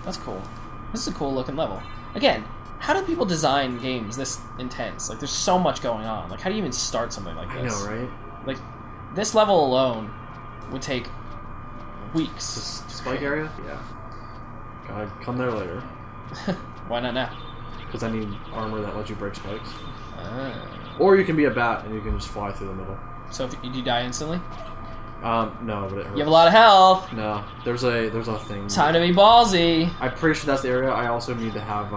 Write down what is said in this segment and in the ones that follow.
That's cool. This is a cool looking level. Again, how do people design games this intense? Like, there's so much going on. Like, how do you even start something like this? I know, right? Like, this level alone would take weeks. This spike area? Yeah. Gotta come there later. Why not now? Because I need armor that lets you break spikes. Or you can be a bat and you can just fly through the middle. So if you die instantly? No, but it hurts. You have a lot of health. No, there's a thing. Time to be ballsy. I'm pretty sure that's the area. I also need to have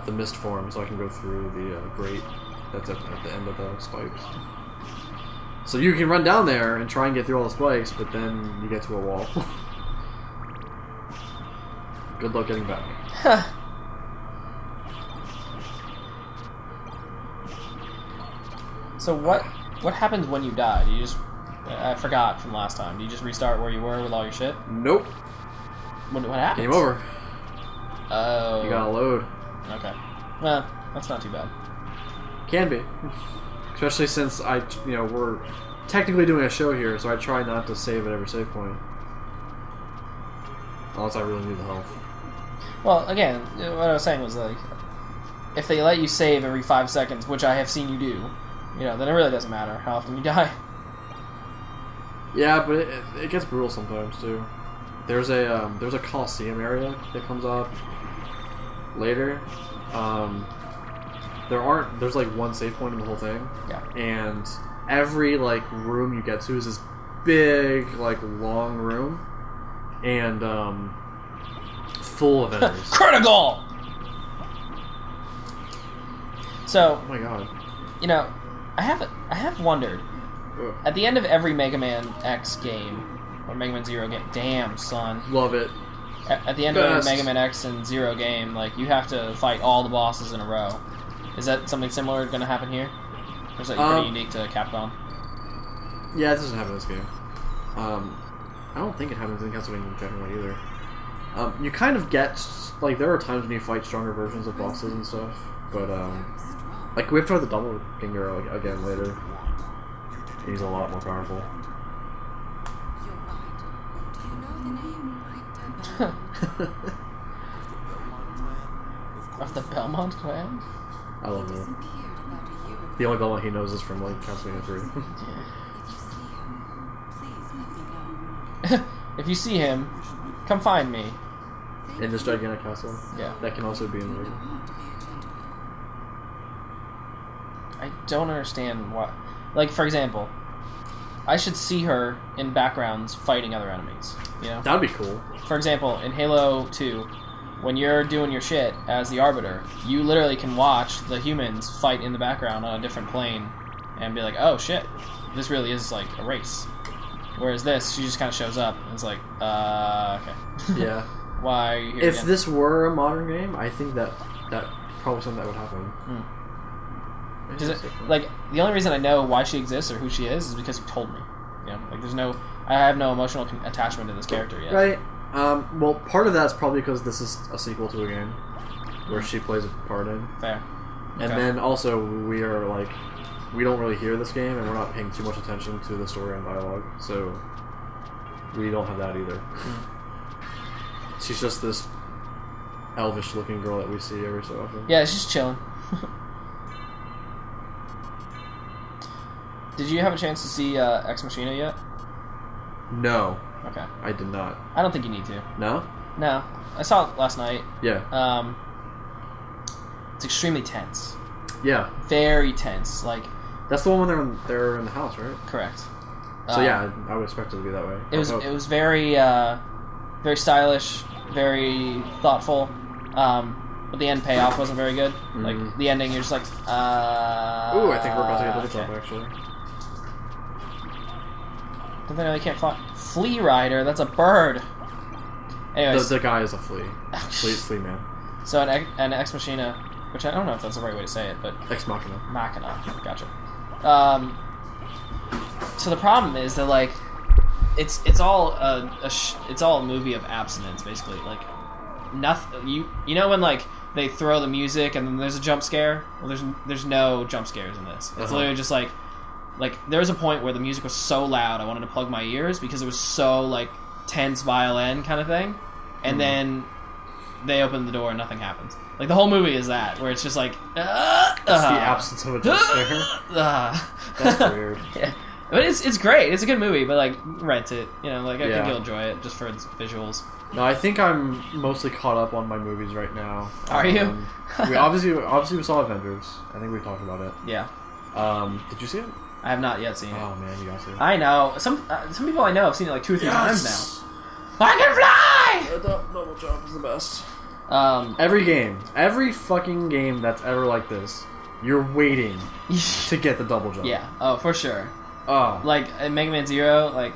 the mist form so I can go through the grate that's at the end of the spikes. So you can run down there and try and get through all the spikes, but then you get to a wall. Good luck getting back. So what happens when you die? Do you just... I forgot from last time. Do you just restart where you were with all your shit? Nope. What happens? Game over. Oh. You gotta load. Okay. Well, that's not too bad. Can be. Especially since we're technically doing a show here, so I try not to save at every save point. Unless I really need the health. Well, again, what I was saying was, like, if they let you save every 5 seconds, which I have seen you do, then it really doesn't matter how often you die. Yeah, but it gets brutal sometimes too. There's a Coliseum area that comes up later. There's like one save point in the whole thing. Yeah. And every like room you get to is this big like long room, and full of enemies. Critical. So. Oh my god. I have wondered. Ugh. At the end of every Mega Man X game, or Mega Man Zero game, damn son. Love it. At the end of every Mega Man X and Zero game, like, you have to fight all the bosses in a row. Is that something similar going to happen here? Or is that pretty unique to Capcom? Yeah, it doesn't happen in this game. I don't think it happens in Castlevania in general either. You kind of get, like, there are times when you fight stronger versions of bosses and stuff, but, like, we have to have the double Ginger again later. He's a lot more powerful. You're right. Do you know the name? I don't know. Of the Belmont clan? I love it. Disappeared about a year ago. The only Belmont he knows is from, like, Castlevania 3. If you see him, please let me know. If you see him, come find me. In this gigantic castle. Yeah. That can also be in the movie. I don't understand why. Like, for example, I should see her in backgrounds fighting other enemies, That would be cool. For example, in Halo 2, when you're doing your shit as the Arbiter, you literally can watch the humans fight in the background on a different plane and be like, oh shit, this really is like a race. Whereas this, she just kind of shows up and it's like, okay. Yeah. Why are you here If again? this were a modern game, I think that probably something that would happen. Like, the only reason I know why she exists or who she is because you told me. Like, I have no emotional attachment to this character yet. Right. Well, part of that's probably because this is a sequel to a game where she plays a part in. Fair. And then also we don't really hear this game and we're not paying too much attention to the story and dialogue, so we don't have that either. She's just this elvish looking girl that we see every so often. Yeah, she's chilling. Did you have a chance to see Ex Machina yet? No. Okay. I did not. I don't think you need to. No? No. I saw it last night. Yeah. It's extremely tense. Yeah. Very tense. Like, that's the one when they're in the house, right? correct. So yeah, I would expect it to be that way. It was very very stylish, very thoughtful. But the end payoff wasn't very good. Like, the ending, you're just like, Ooh, I think we're about to get double jump, okay. actually. But then they can't fly. Flea Rider, that's a bird. Anyways, The guy is a flea. Flea man. so an Ex Machina, which I don't know if that's the right way to say it, but Ex Machina. Machina, gotcha. So the problem is that, like, it's all it's all a movie of abstinence, basically. Like, nothing. You know when, like, they throw the music and then there's a jump scare? Well, there's no jump scares in this. It's literally just like there was a point where the music was so loud I wanted to plug my ears because it was so, like, tense violin kind of thing. and then they open the door and nothing happens. Like the whole movie is that, where it's just like It's the absence of a jump scare. That's weird. Yeah. But it's great. It's a good movie, but like rent it. You know, like I Yeah. think you'll enjoy it just for its visuals. No, I think I'm mostly caught up on my movies right now. Are you? We obviously we saw Avengers. I think we talked about it. Yeah, Did you see it? I have not yet seen it. Oh man, you gotta see it. I know some people I know have seen it like 2 or 3 times now. I can fly. Double jump is the best. Um, Every fucking game that's ever like this, you're waiting to get the double jump. yeah. Oh, for sure. Oh. Like in Mega Man Zero, like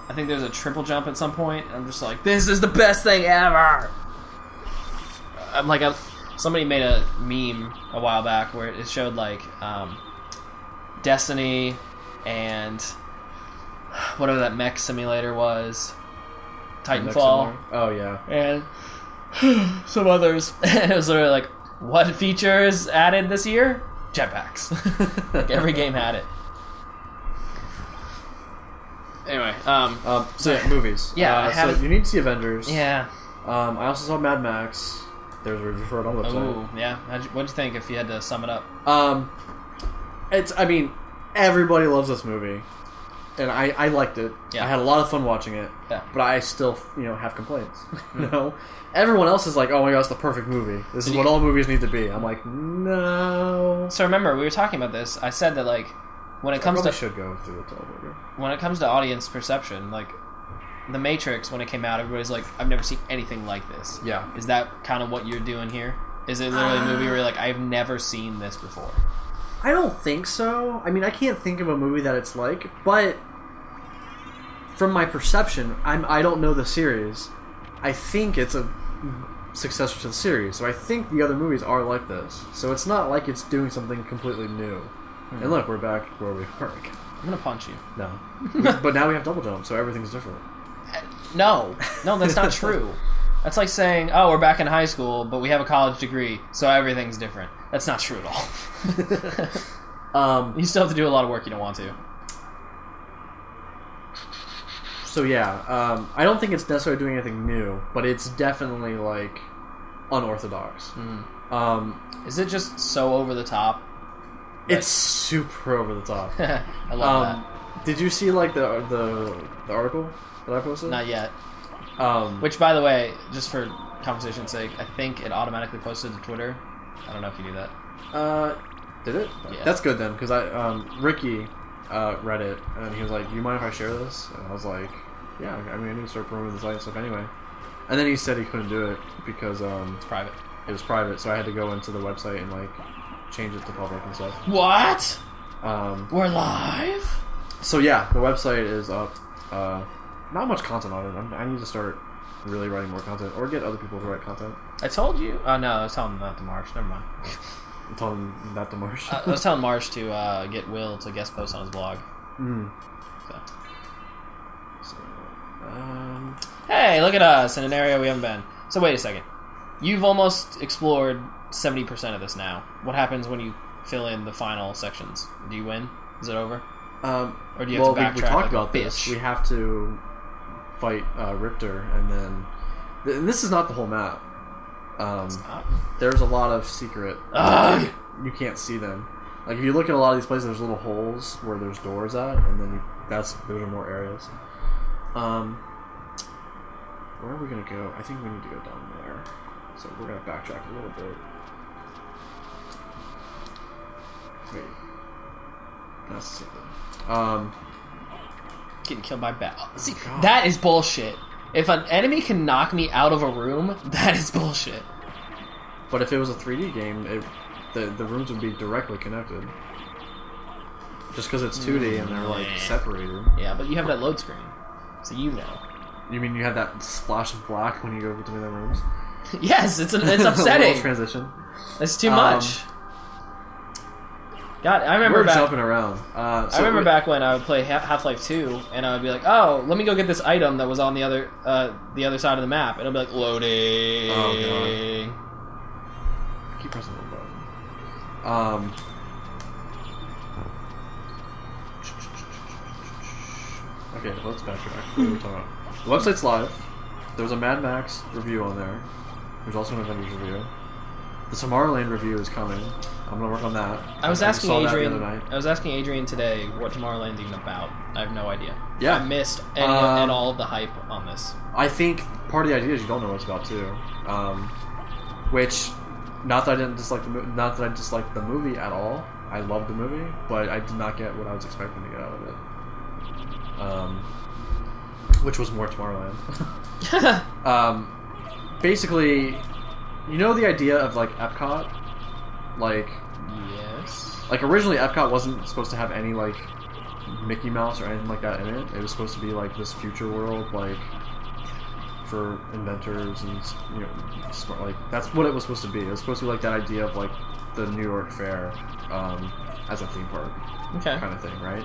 I think there's a triple jump at some point. I'm just like, this is the best thing ever. I'm like, somebody made a meme a while back where it showed like Destiny and whatever that mech simulator was, Titanfall, Oh yeah. and some others, and it was literally like, what features added this year? Jetpacks. Like every game had it. Anyway, So yeah, movies. Yeah, I so haven't- you need to see Avengers. yeah. I also saw Mad Max. There's a review for it on the website. Oh, yeah. What'd you think if you had to sum it up? I mean, everybody loves this movie, and I liked it. Yeah. I had a lot of fun watching it. Yeah. But I still, have complaints. Everyone else is like, "Oh my god, it's the perfect movie. This is what all movies need to be." I'm like, no. So remember, we were talking about this. I said that like when it I comes probably to should go through the television. when it comes to audience perception, like The Matrix when it came out, everybody's like, "I've never seen anything like this." Yeah. Is that kind of what you're doing here? Is it literally a movie where you're like, "I've never seen this before"? I don't think so. I mean, I can't think of a movie that it's like, but from my perception, I don't know the series. I think it's a successor to the series, so I think the other movies are like this. So it's not like it's doing something completely new. And look, we're back where we were again. I'm gonna punch you. No, but now we have double jump, so everything's different. No, that's not true. That's like saying, "Oh, we're back in high school, but we have a college degree, so everything's different." That's not true at all. You still have to do a lot of work you don't want to. So yeah, I don't think it's necessarily doing anything new, but it's definitely like unorthodox. Is it just so over the top? It's super over the top. I love Did you see like the article that I posted? that. Not yet. Um, Which, by the way, just for conversation's sake, I think it automatically posted to Twitter. I don't know if you knew that. did it? Yeah. That's good then, because Ricky read it and he was like, "You mind if I share this?" And I was like, "Yeah, I mean, I need to start promoting the site and stuff anyway." And then he said he couldn't do it because It's private. it was private, so I had to go into the website and like change it to public and stuff. What? Um, We're live? so yeah, the website is up. Not much content on it. I need to start really writing more content or get other people to write content. I told you. Oh, no, I was telling them not to Marsh. Never mind. I'm telling them not to march. I was telling Marsh to get Will to guest post on his blog. So. So, Hey, look at us in an area we haven't been. So wait a second. You've almost explored 70% of this now. What happens when you fill in the final sections? Do you win? Is it over? Or do you have to backtrack we talked like about a this. bitch? We have to fight Riptor, and then and this is not the whole map. There's a lot of secret. Ugh. You can't see them. Like if you look at a lot of these places, there's little holes where there's doors at, and then those are more areas. Where are we gonna go? I think we need to go down there. So we're gonna backtrack a little bit. Wait, that's something. Getting killed by bat. See, God. that is bullshit. If an enemy can knock me out of a room, that is bullshit. But if it was a 3D game, the rooms would be directly connected. Just because it's 2D and they're like separated. Yeah, but you have that load screen, so you know. You mean you have that splash of black when you go between the rooms? Yes, it's A little upsetting. transition. It's too much. God, I remember We're back. jumping around. I remember back when I would play Half-Life 2, and I would be like, "Oh, let me go get this item that was on the other side of the map," and I'd be like, "Loading." Oh, I keep pressing the button. Okay, let's backtrack. What are we talking about? The website's live. There's a Mad Max review on there. There's also an Avengers review. The Tomorrowland review is coming. I'm gonna work on that. I was I asking saw that the Adrian. other night. I was asking Adrian today what Tomorrowland's even about. I have no idea. Yeah. I missed any and all of the hype on this. I think part of the idea is you don't know what it's about too. Which, not that I didn't dislike not that I disliked the movie at all. I loved the movie, but I did not get what I was expecting to get out of it. Which was more Tomorrowland. Basically, you know the idea of like Epcot, like Yes. like originally Epcot wasn't supposed to have any like Mickey Mouse or anything like that in it. It was supposed to be like this future world, like for inventors and smart, like that's what it was supposed to be. It was supposed to be like that idea of like the New York Fair as a theme park Okay. kind of thing, right?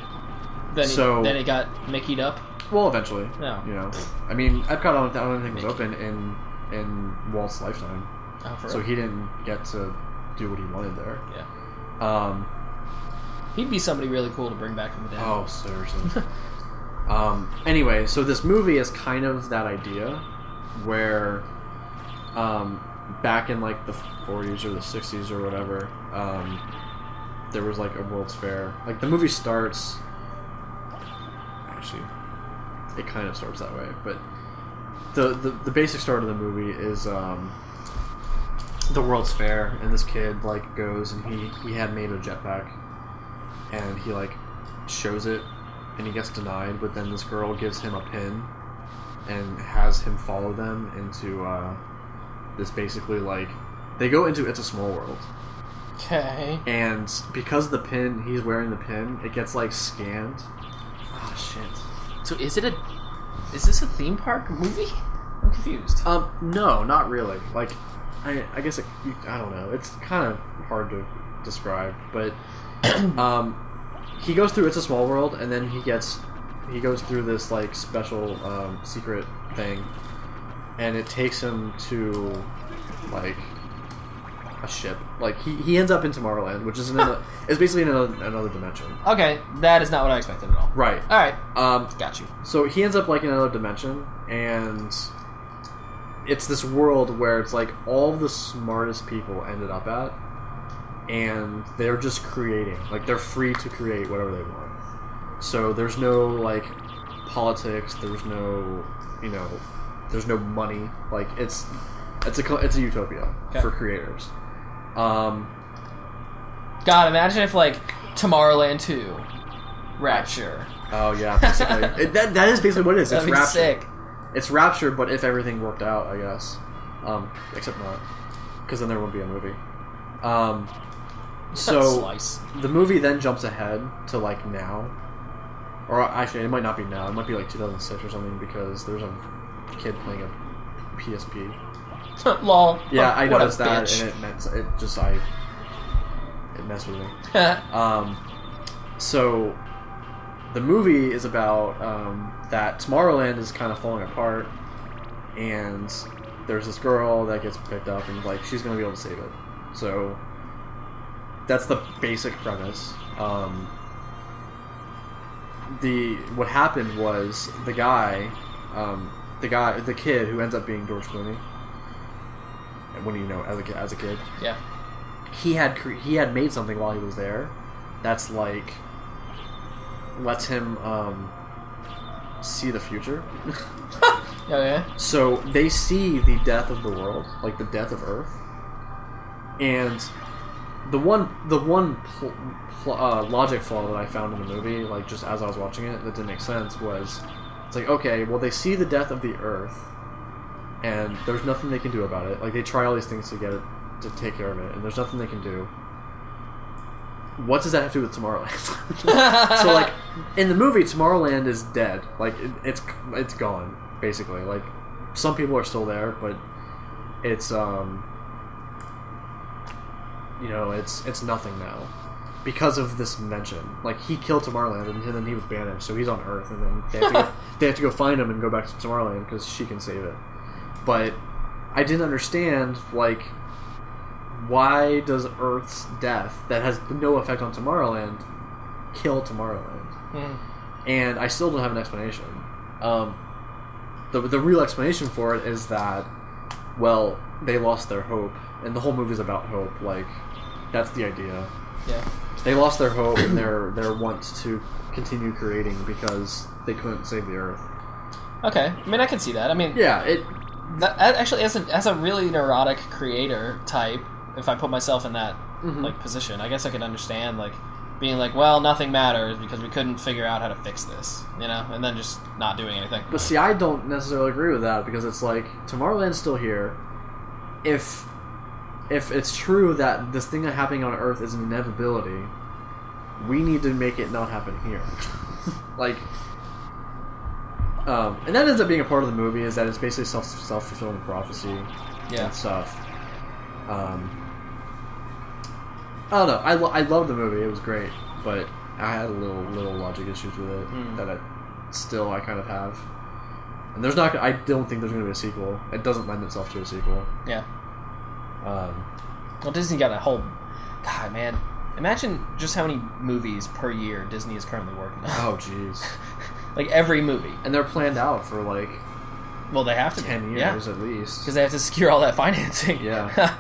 Then it got Mickey'd up. Well, eventually, No. you know, I mean, Epcot I don't think was open in Walt's lifetime, Oh, for so real? he didn't get to do what he wanted there. Yeah. He'd be somebody really cool to bring back from the dead. Oh, seriously. Anyway, so this movie is kind of that idea where back in like the 40s or the 60s or whatever, there was like a World's Fair. Like the movie starts, actually, it kind of starts that way, but the basic start of the movie is the World's Fair, and this kid like goes and he had made a jetpack, and he like shows it, and he gets denied, but then this girl gives him a pin and has him follow them into this basically like they go into It's a Small World, Okay. and because the pin he's wearing the pin, it gets like scanned. Oh shit. So is this a theme park movie? I'm confused. No, not really. Like, I guess I don't know. It's kind of hard to describe, but he goes through It's a Small World, and then he goes through this like special secret thing, and it takes him to like a ship. Like he ends up in Tomorrowland, which is it's basically in another dimension. Okay, that is not what I expected at all. Right. All right. Got you. So he ends up like in another dimension, and it's this world where it's like all the smartest people ended up at, and they're just creating. Like they're free to create whatever they want. So there's no like politics. There's no there's no money. Like it's a utopia for creators. God, imagine if like Tomorrowland 2, Rapture. Oh yeah, basically that is basically what it is. That'd It's be Rapture. sick. It's Rapture, but if everything worked out, I guess. Except not, because then there won't be a movie. So Slice. the movie then jumps ahead to like now, or actually it might not be now. It might be like 2006 or something, because there's a kid playing a PSP. Lol. Yeah, I What a noticed that, bitch. and it messed with me. So the movie is about that Tomorrowland is kind of falling apart, and there's this girl that gets picked up, and like she's gonna be able to save it. So that's the basic premise. What happened was the kid who ends up being George Clooney. When as a kid, Yeah. he had made something while he was there that's like lets him see the future. Okay. So they see the death of the world, like the death of Earth, and the one logic flaw that I found in the movie, like just as I was watching it, that didn't make sense, was it's like, okay, well they see the death of the Earth, and there's nothing they can do about it. Like they try all these things to get it to take care of it, and there's nothing they can do. What does that have to do with Tomorrowland? So like in the movie, Tomorrowland is dead. Like it's gone basically. Like some people are still there, but it's it's nothing now because of this invention. Like he killed Tomorrowland, and then he was banished, so he's on Earth, and then they have to go find him and go back to Tomorrowland because she can save it. But I didn't understand, like, why does Earth's death, that has no effect on Tomorrowland, kill Tomorrowland? And I still don't have an explanation. the real explanation for it is that, well, they lost their hope, and the whole movie's about hope. Like, that's the idea. Yeah. They lost their hope and their want to continue creating because they couldn't save the Earth. Okay. I mean, I can see that. I mean, Yeah, it. that actually, as a really neurotic creator type, if I put myself in that Mhm. like position, I guess I could understand like being like, well, nothing matters because we couldn't figure out how to fix this, you know, and then just not doing anything. But see, I don't necessarily agree with that because it's like Tomorrowland's still here. If it's true that this thing happening on Earth is an inevitability, we need to make it not happen here. Like, and that ends up being a part of the movie is that it's basically self-fulfilling prophecy Yeah. and stuff. I don't know. I love the movie. It was great, but I had little logic issues with it that I kind of have. And there's not. I don't think there's going to be a sequel. It doesn't lend itself to a sequel. Yeah. Well, Disney got a whole. God, man. Imagine just how many movies per year Disney is currently working on. Oh, jeez. Like every movie. And they're planned out for like Well, they have to 10 be. years at least. Because they have to secure all that financing. Yeah.